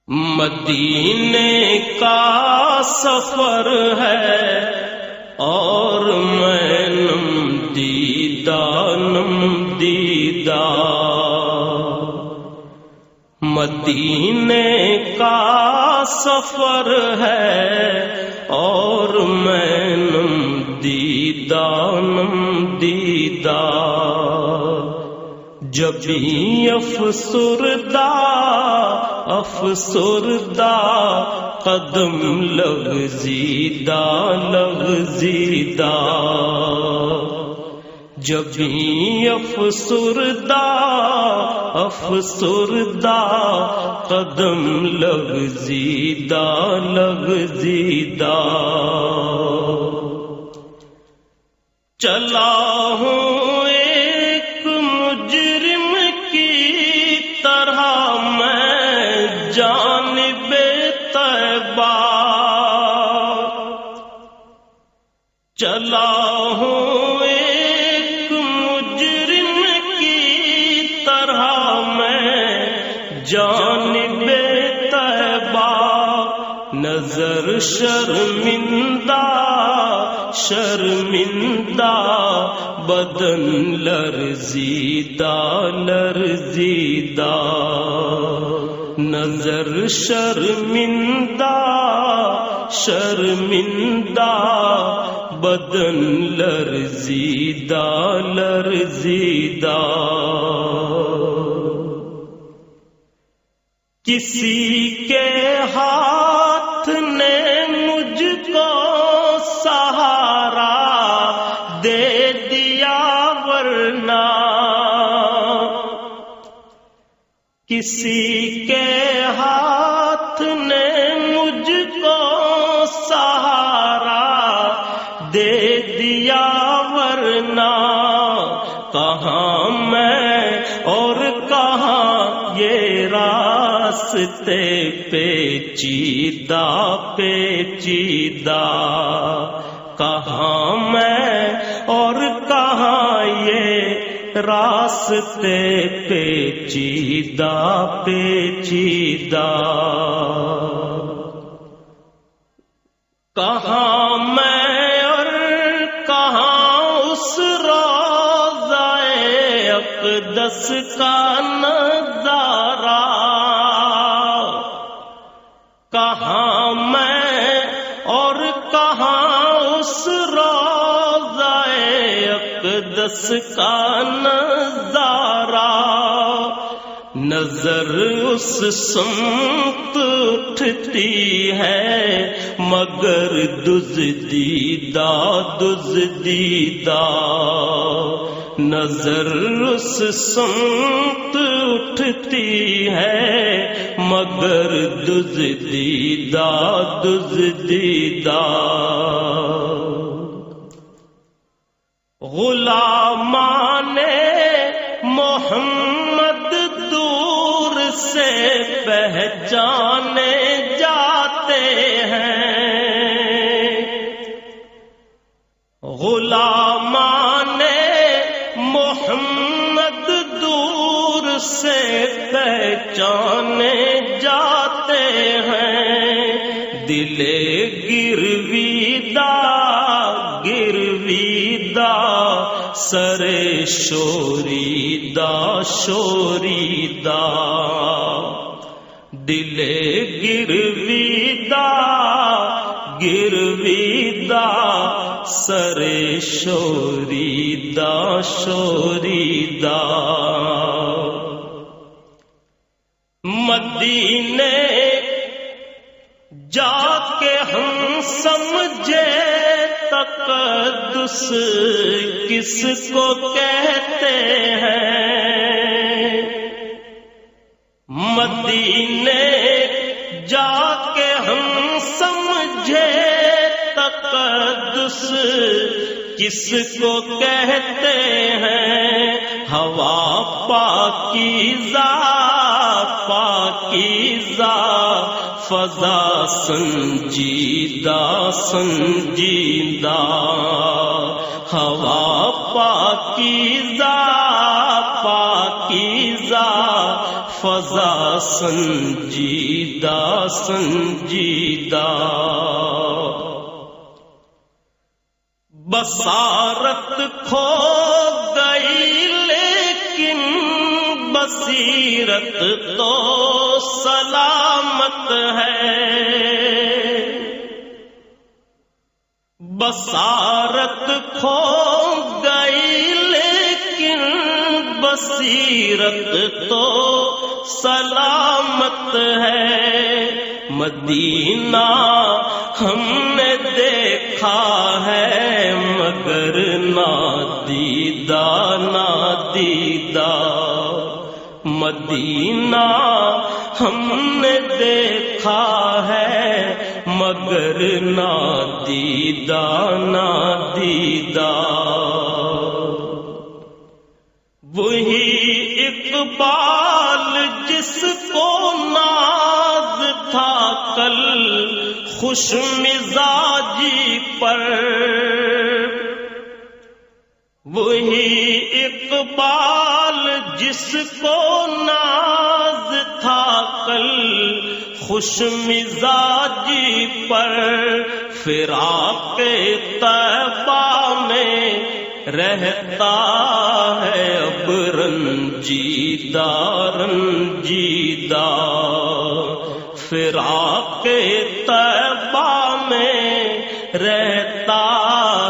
مدینے کا سفر ہے اور میں نم دیدہ مدینے کا سفر ہے اور میں نم دیدہ جبھی افسردہ قدم لغزیدہ جبھی افسردہ قدم لغزیدہ چلا ہوں ایک مجرم کی طرح میں جانب طیبہ چلا ہوں ایک مجرم کی طرح میں جانب طیبہ نظر شرمندہ بدن لرزیدہ نظر شرمندہ بدن لرزیدہ کسی کے ہاتھ نے مجھ کو سہارا دے دیا ورنہ کسی کے ہاتھ نے مجھ کو سہارا دے دیا ورنہ کہاں میں اور کہاں یہ راستے پیچیدہ کہاں میں اور کہاں یہ راستے پیچیدہ کہاں میں اور کہاں اس روضہ اقدس کا نظارہ کہاں میں اور کہاں اس روضہ اقدس کا نظارہ نظر اس سمت اٹھتی ہے مگر دزدیدہ نظر اس سمت اٹھتی ہے مگر دزدیدہ غلامان محمد دور سے پہچانے جاتے ہیں غلامان محمد دور سے پہچانے جاتے ہیں دل گرویدہ سر شوریدہ دل گرویدہ سر شوریدہ مدینے جا کے ہم سمجھے تقدس کس کو کہتے ہیں مدینے جا کے ہم سمجھے تقدس کس کو کہتے ہیں ہوا پاکیزہ فضا سنجیدہ ہوا پاکیزہ فضا سنجیدہ سنجیدہ، بصارت کھو گئی لیکن بصیرت تو سلامت ہے، بصارت کھو گئی لیکن بصیرت تو سلامت ہے، مدینہ ہم نے دیکھا ہے مگر نادیدہ نادیدہ، مدینہ ہم نے دیکھا ہے مگر نادیدہ نادیدہ، وہی اقبال جس کو ناز تھا کل خوش مزاجی پر، وہی اقبال جس کو ناز تھا کل خوش مزاجی پر، فراق طیبہ میں رہتا ہے اب رنجیدہ رنجیدہ، فراق طیبہ میں رہتا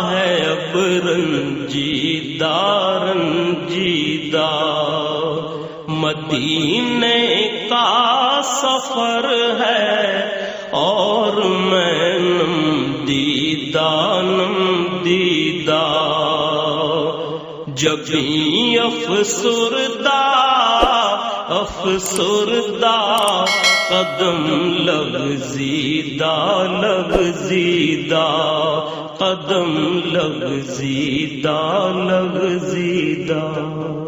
ہے اب رنجیدہ رنجیدہ، مدینے کا سفر ہے اور میں نم دیدہ نم دیدہ، جبیں افسردہ افسردہ قدم لغزیدہ لغزیدہ، قدم لغزیدہ لغزیدہ۔